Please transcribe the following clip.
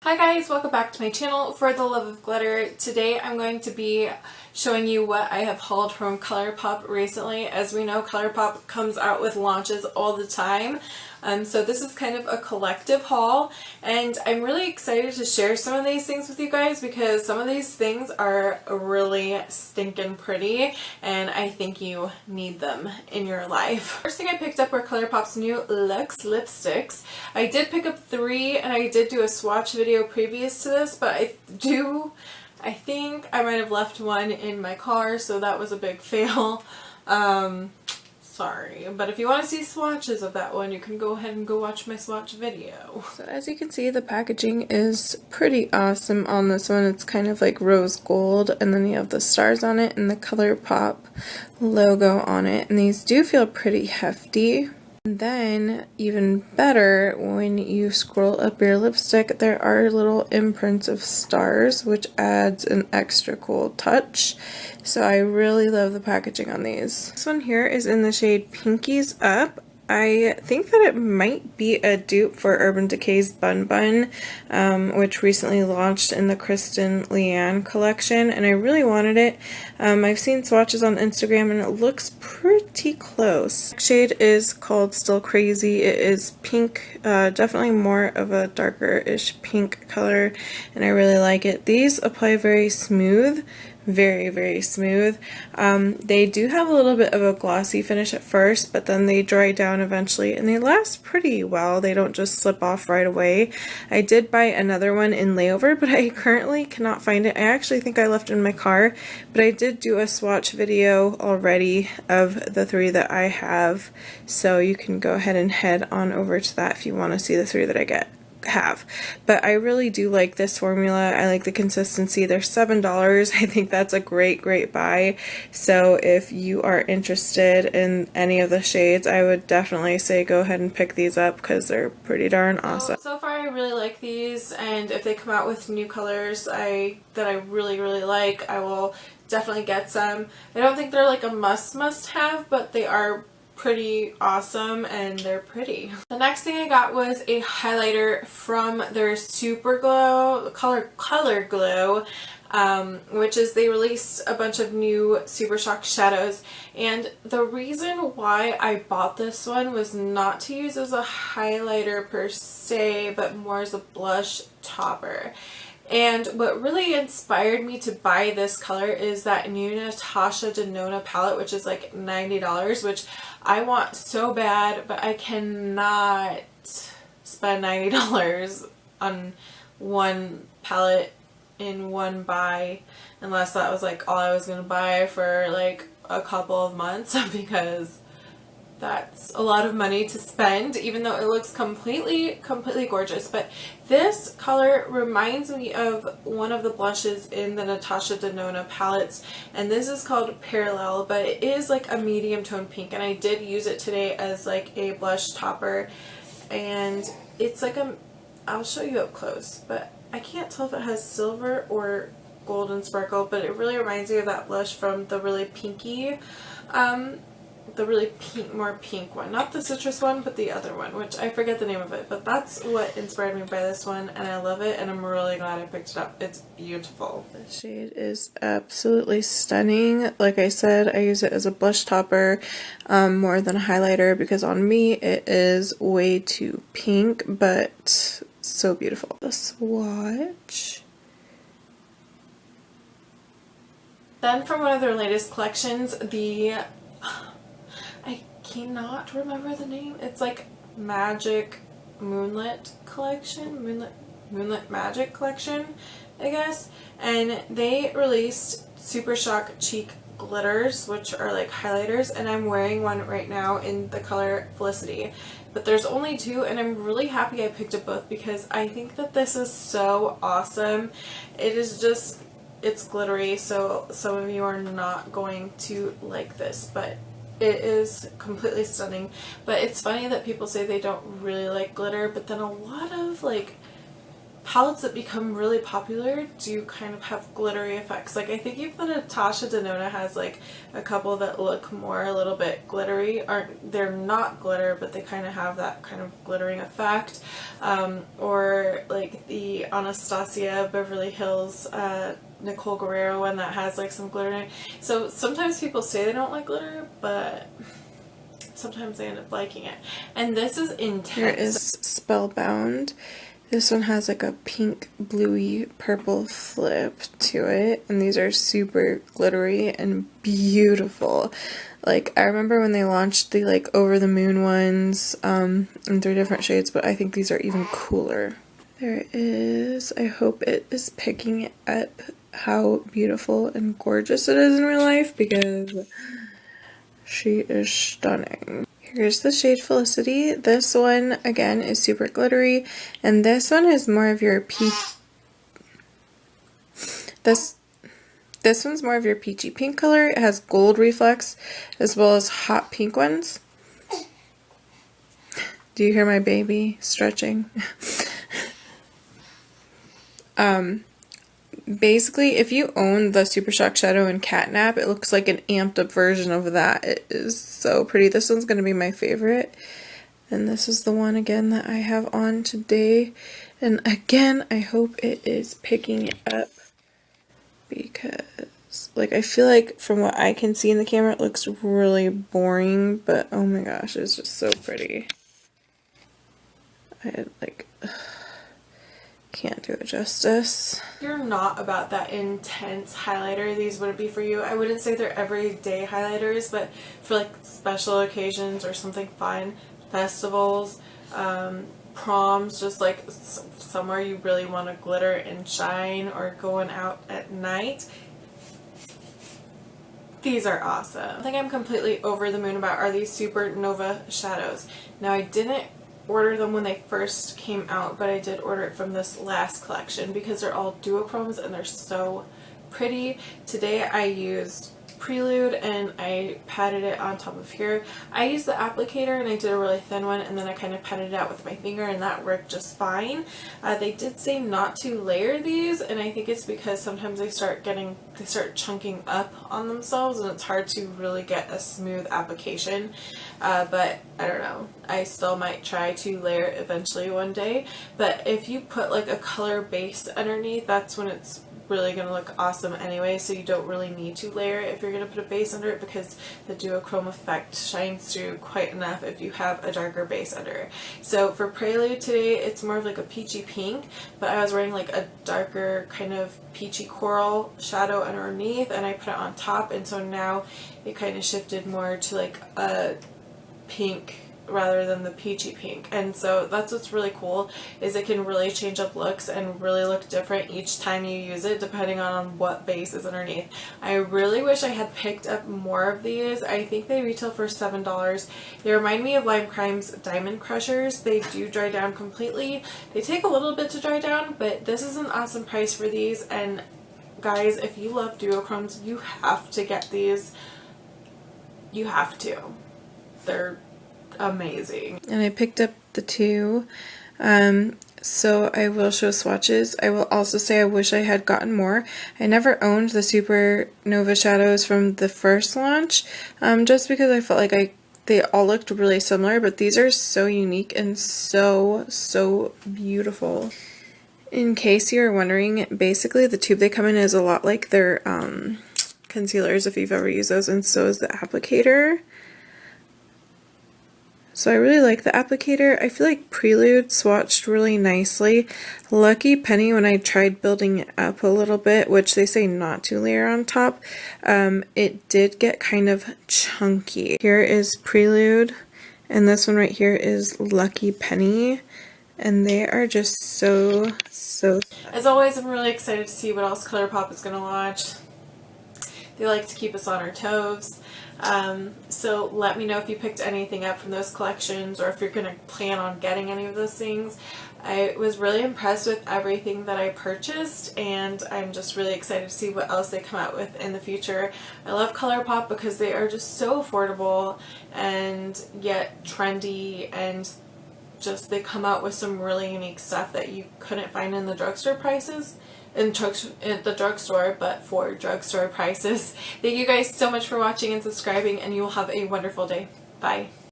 Hi guys, welcome back to my channel. For the love of glitter, today I'm going to be showing you what I have hauled from Colourpop recently. As we know, Colourpop comes out with launches all the time. So this is kind of a collective haul, and I'm really excited to share some of these things with you guys because some of these things are really stinking pretty and I think you need them in your life. First thing I picked up were Colourpop's new Luxe lipsticks. I did pick up 3 and I did do a swatch video previous to this, but I think I might have left one in my car, so that was a big fail. Sorry, but if you want to see swatches of that one, you can go ahead and go watch my swatch video. So as you can see, the packaging is pretty awesome on this one. It's kind of like rose gold, and then you have the stars on it and the Colourpop logo on it, and these do feel pretty hefty. And then, even better, when you scroll up your lipstick, there are little imprints of stars, which adds an extra cool touch. So I really love the packaging on these. This one here is in the shade Pinkies Up. I think that it might be a dupe for Urban Decay's Bun Bun, which recently launched in the Kristen Leanne collection, and I really wanted it. I've seen swatches on Instagram and it looks pretty close. The shade is called Still Crazy. It is pink, definitely more of a darker-ish pink color, and I really like it. These apply very smooth. Very smooth. They do have a little bit of a glossy finish at first, but then they dry down eventually and they last pretty well. They don't just slip off right away. I did buy another one in layover, but I currently cannot find it. I actually think I left it in my car, but I did do a swatch video already of the 3 that I have, so you can go ahead and head on over to that if you want to see the 3 that I have. But I really do like this formula. I like the consistency. They're $7. I think that's a great buy. So if you are interested in any of the shades, I would definitely say go ahead and pick these up because they're pretty darn awesome. So far I really like these, and if they come out with new colors that I really like, I will definitely get some. I don't think they're like a must have, but they are pretty awesome and they're pretty. The next thing I got was a highlighter from their Super Glow, Color Glow, which is they released a bunch of new Super Shock shadows, and the reason why I bought this one was not to use as a highlighter per se, but more as a blush topper. And what really inspired me to buy this color is that new Natasha Denona palette, which is like $90, which I want so bad, but I cannot spend $90 on one palette in one buy unless that was like all I was going to buy for like a couple of months, because that's a lot of money to spend, even though it looks completely gorgeous. But this color reminds me of one of the blushes in the Natasha Denona palettes, and this is called Parallel, but it is like a medium tone pink, and I did use it today as like a blush topper, and it's like I'll show you up close, but I can't tell if it has silver or golden sparkle, but it really reminds me of that blush from the really pinky, the really more pink one, not the citrus one, but the other one, which I forget the name of it, but that's what inspired me by this one, and I love it, and I'm really glad I picked it up. It's beautiful. The shade is absolutely stunning. Like I said, I use it as a blush topper more than a highlighter because on me it is way too pink, but so beautiful. The swatch. Then from one of their latest collections, I cannot remember the name. It's like Magic Moonlit Collection, Moonlit Magic Collection, I guess. And they released Super Shock Cheek Glitters, which are like highlighters, and I'm wearing one right now in the color Felicity. But there's only 2, and I'm really happy I picked up both because I think that this is so awesome. It is just, it's glittery, so some of you are not going to like this, but it is completely stunning. But it's funny that people say they don't really like glitter, but then a lot of like palettes that become really popular do kind of have glittery effects. Like I think even Natasha Denona has like a couple that look more a little bit glittery. They're not glitter, but they kind of have that kind of glittering effect. Or like the Anastasia Beverly Hills Nicole Guerrero one that has like some glitter in it. So sometimes people say they don't like glitter, but sometimes they end up liking it. And this is intense. Here is Spellbound. This one has like a pink, bluey, purple flip to it, and these are super glittery and beautiful. Like, I remember when they launched the like over the moon ones in 3 different shades, but I think these are even cooler. There it is. I hope it is picking up how beautiful and gorgeous it is in real life, because she is stunning. Here's the shade Felicity. This one, again, is super glittery, and this one is more of your this one's more of your peachy pink color. It has gold reflex as well as hot pink ones. Do you hear my baby stretching? Basically, if you own the Super Shock Shadow in Catnap, it looks like an amped up version of that. It is so pretty. This one's going to be my favorite. And this is the one, again, that I have on today. And again, I hope it is picking up, because, like, I feel like from what I can see in the camera, it looks really boring. But, oh my gosh, it's just so pretty. I, like... can't do it justice. If you're not about that intense highlighter, these wouldn't be for you. I wouldn't say they're everyday highlighters, but for like special occasions or something fun, festivals, proms, just like somewhere you really want to glitter and shine, or going out at night, these are awesome. I think I'm completely over the moon about are these supernova shadows. Now, I didn't order them when they first came out, but I did order it from this last collection because they're all duochromes and they're so pretty. Today I used Prelude and I patted it on top of here. I used the applicator and I did a really thin one, and then I kind of patted it out with my finger, and that worked just fine. They did say not to layer these, and I think it's because sometimes they start chunking up on themselves and it's hard to really get a smooth application. But I don't know, I still might try to layer it eventually one day. But if you put like a color base underneath, that's when it's really going to look awesome anyway, so you don't really need to layer it if you're going to put a base under it, because the duochrome effect shines through quite enough if you have a darker base under it. So for Prelude today, it's more of like a peachy pink, but I was wearing like a darker kind of peachy coral shadow underneath, and I put it on top, and so now it kind of shifted more to like a pink rather than the peachy pink. And so that's what's really cool, is it can really change up looks and really look different each time you use it depending on what base is underneath. I really wish I had picked up more of these. I think they retail for $7. They remind me of Lime Crime's Diamond Crushers. They do dry down completely. They take a little bit to dry down, but this is an awesome price for these. And guys, if you love duochromes, you have to get these. You have to. They're amazing. And I picked up the 2, so I will show swatches. I will also say I wish I had gotten more. I never owned the Supernova shadows from the first launch, just because I felt like they all looked really similar, but these are so unique and so beautiful. In case you're wondering, basically the tube they come in is a lot like their concealers, if you've ever used those, and so is the applicator. So I really like the applicator. I feel like Prelude swatched really nicely. Lucky Penny, when I tried building it up a little bit, which they say not to layer on top, it did get kind of chunky. Here is Prelude, and this one right here is Lucky Penny, and they are just so As always, I'm really excited to see what else Colourpop is going to launch. They like to keep us on our toes. So let me know if you picked anything up from those collections, or if you're going to plan on getting any of those things. I was really impressed with everything that I purchased, and I'm just really excited to see what else they come out with in the future. I love Colourpop because they are just so affordable and yet trendy, and just they come out with some really unique stuff that you couldn't find in the drugstore prices. In the drugstore, but for drugstore prices. Thank you guys so much for watching and subscribing, and you will have a wonderful day. Bye.